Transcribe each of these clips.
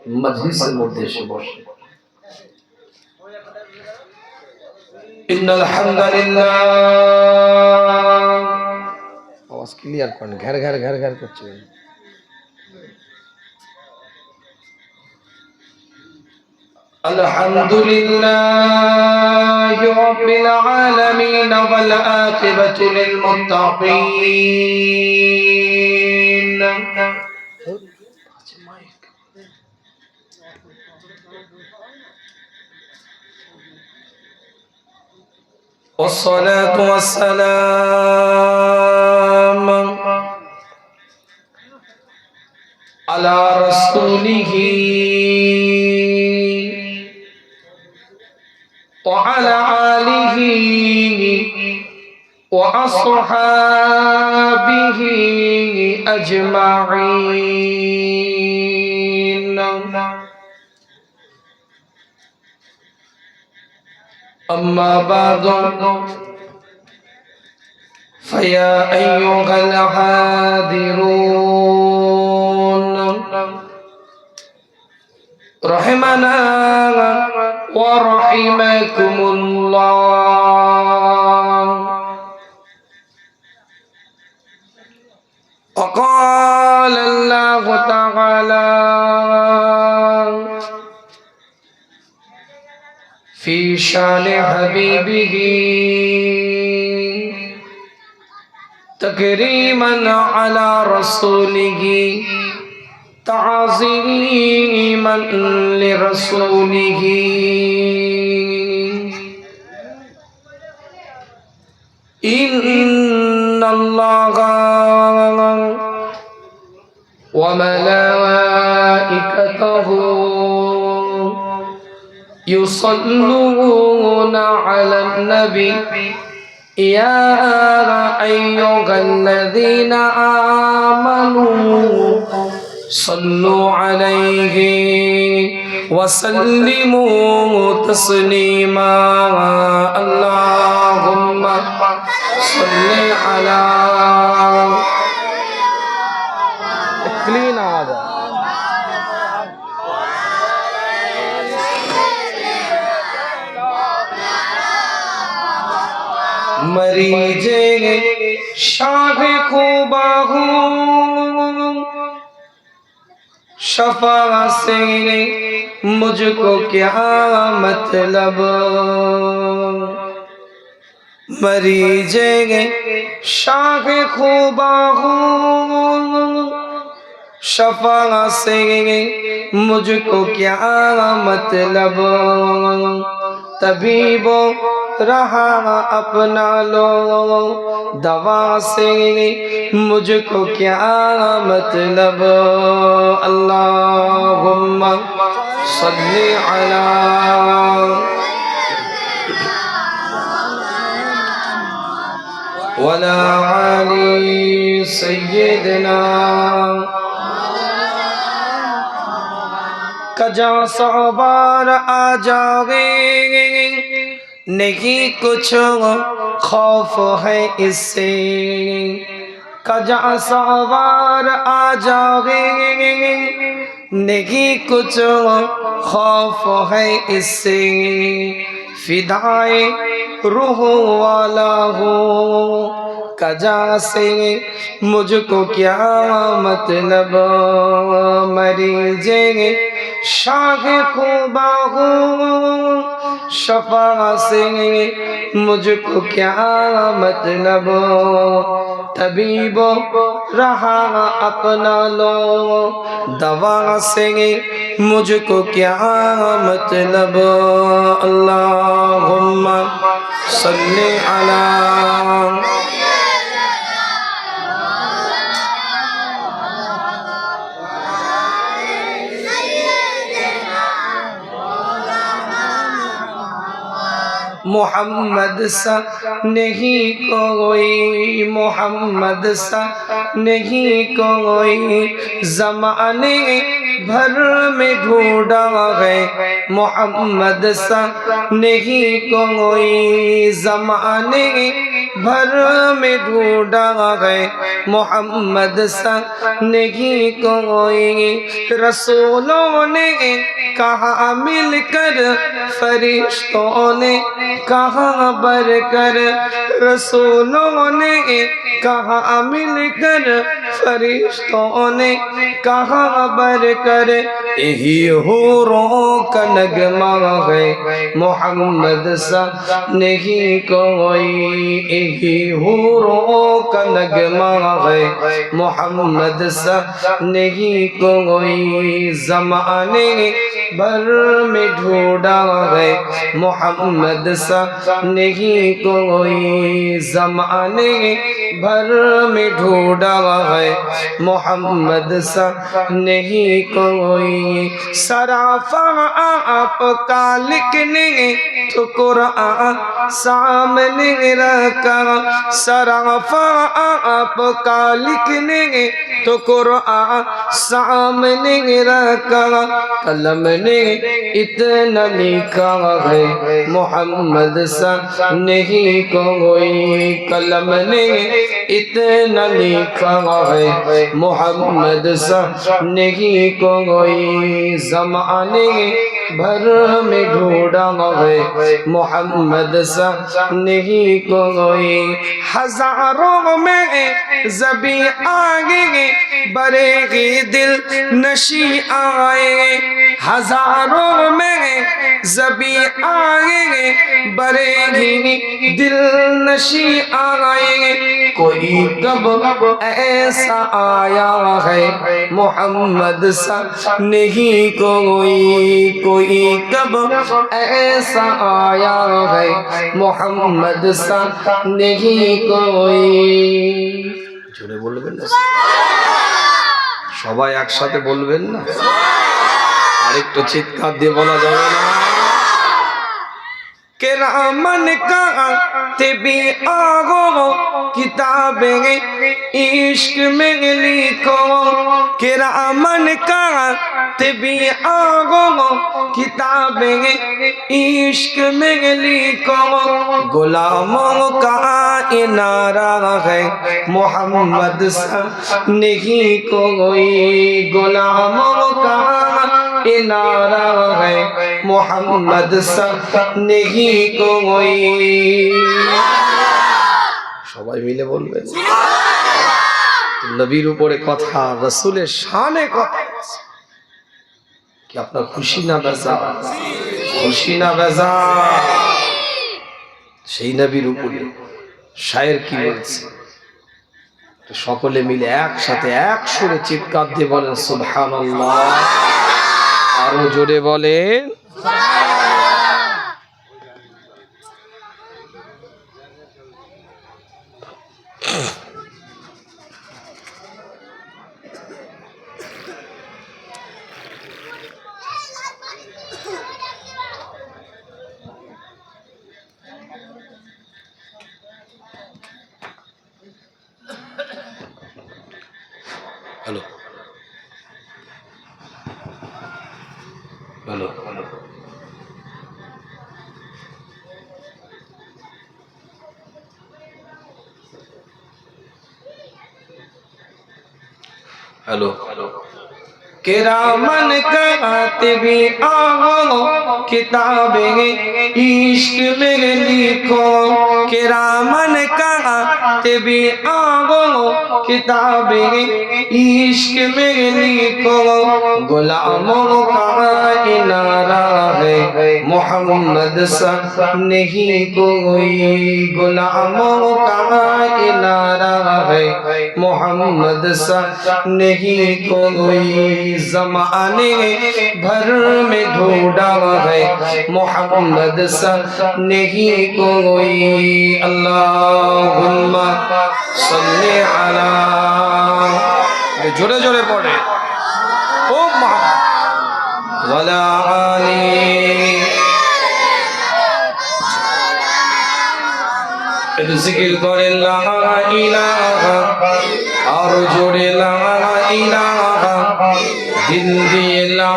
মজলিসের মধ্যে এসে বসে। ইন্নাল হামদালিল্লাহ, আওয়াজ ক্লিয়ার করেন, ঘের ঘের ঘের ঘের করছে। আলহামদুলিল্লাহি রাব্বিল আলামিন ওয়াল আকিবাতু লিল মুত্তাকিন। والصلاة والسلام على رسوله وعلى آله وأصحابه أجمعين. أما بعد فيا أيها الحاضرون رحمنا ورحمكم الله. وقال الله تعالى في شان حبيبه تكريما على رسوله تعظيما لرسوله. إن الله وملائكته يصلون على النبي يا أيها الذين آمنوا صلوا عليه وسلموا تسليما. اللهم صل على मरीजे शाह खूबाहू शफा से मुझको क्या मतलब, मरीजे शाह खूबाहू शफा से मुझको क्या मतलब, तबीबो रहा अपना लो दवा से मुझको क्या मतलब. अल्लाहुम्मा सल्ली अला वला आली सय्यदना कजा सवार आ जाओगे नहीं कुछ खौफ है इससे, कजा सवार आ जाओगे नहीं कुछ खौफ है इससे, फिदाए रूह वाला हो कजा से मुझको क्या मतलब, मरीजे शाह खूबाहू शफा से मुझको क्या मतलब, तबीबो रहा अपना लो दवा से मुझको क्या मतलब. अल्लाहुम्मा सल्ली अला मोहम्मद सा नहीं कोई, मोहम्मद सा नहीं कोई, ज़माने भर में ढूंढा है मोहम्मद सा नहीं कोई जमाने भर में ढूंढा है मोहम्मद सा नहीं कोई रसूलों ने कहा मिलकर फरिश्तों ने कहा बढ़कर रसूलों ने कहा मिलकर फरिश्तों ने कहा बढ़कर यही हूरों का नगमा है मोहम्मद सा नहीं कोई यही हूरों का नगमा है मोहम्मद सा नहीं कोई ज़माने भर में ढूंढा है मोहम्मद सा नहीं कोई ज़माने भर में ढूंढा है मोहम्मद सा नहीं कोई सराफा आपका लिखने तो कुरान सामने रखा सराफा आपका लिखने तो कुरान सामने रखा कलम ने इतना लिखा है मोहम्मद सा नहीं कोई कलम ने इतना लिखा है मोहम्मद सा नहीं कोई ज़माने भर में ढूंढा है मोहम्मद सा नहीं कोई हजारों में ज़बी आगे बरेगी दिल नशी आए हजारों में ज़बी आगे बरेगी दिल नशी आए कोई कब ऐसा आया है मोहम्मद सा नहीं कोई कब ऐसा आया है मोहम्मद सा नहीं कोई জোরে বলবেন না সবাই একসাথে বলবেন না আরেকটু চিৎকার দিয়ে বলা যাবে না किरामन कातिबी आगो किताबें इश्क में लिखो किरामन कातिबी आगो किताबें इश्क में लिखो गुलामों का इनारा है मोहम्मद सा नहीं कोई गुलामों का इनारा है मोहम्मद सा नहीं कोई সবাই মিলে বলবেন নবীর উপরে কথা রাসূলের শানে কথা কি আপনার খুশি না বেজা খুশি না বেজা সেই নবীর উপরে শায়ের কি বলছে সকলে মিলে একসাথে এক সুরে চিৎকার দিয়ে বলেন সুবহানাল্লাহ আরো জোরে বলেন हेलो हेलो हेलो हेलो किरामन कातिबी आगो किताबें इश्क में लिखो किरामन कातिबी आगो किताबें इश्क में लिखो गुलामों का इनारा है मोहम्मद सा नहीं कोई गुलामों का इनारा है मोहम्मद सा नहीं कोई ज़माने भर में ढूंढा है मोहम्मद सा नहीं कोई अल्लाहुम्मा सल्ली अला जोरे जोरे पढ़े ओ मोहम्मद वला आली जिक्र करे ला इलाहा और जोड़े ला इलाहा দিল দিয়ে লা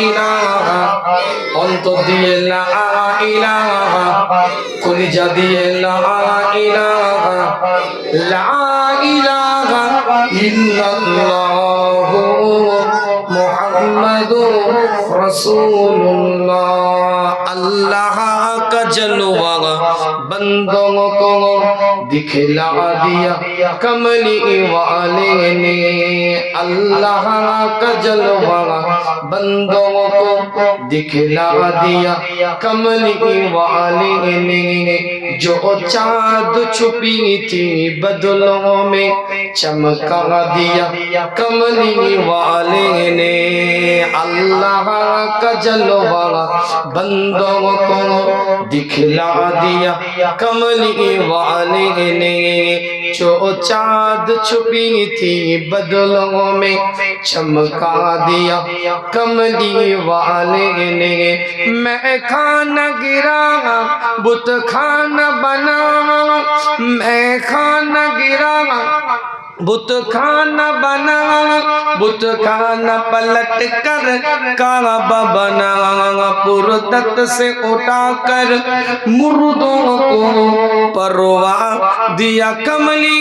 ইলাহা, অন্তর দিয়ে লা ইলাহা, কলিজা দিয়ে লা ইলাহা, লা ইলাহা ইল্লাল্লাহ মুহাম্মাদুর রাসূলুল্লাহ। अल्लाह का जलवा बंदों को दिखला दिया कमली वाले ने, अल्लाह का जलवा बंदों को दिखला दिया कमली वाले ने। जो चाँद छुपी थी बदलों में चमका दिया कमली वाले ने, अल्लाह का जलवा बंदों को दिखला दिया कमली वाले ने। जो चाँद छुपी थी बदलों में चमका दिया कमली वाले ने। मैं खाना गिरा बुत खाना बना, मैं खाना गिरा बुत खाना बना, बुत खाना पलट कर काबा बना, पुरदत से उठा कर मुर्दों को परवा दिया कमली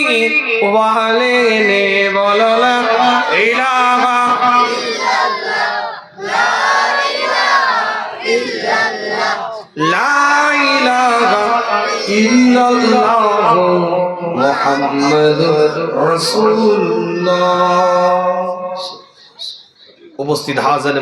वाले ने। बोलो ला इलाहा ला इलाहा इल्लल्लाह मुहम्मदुर रासूलुल्लाह। उपस्थित हाज़िर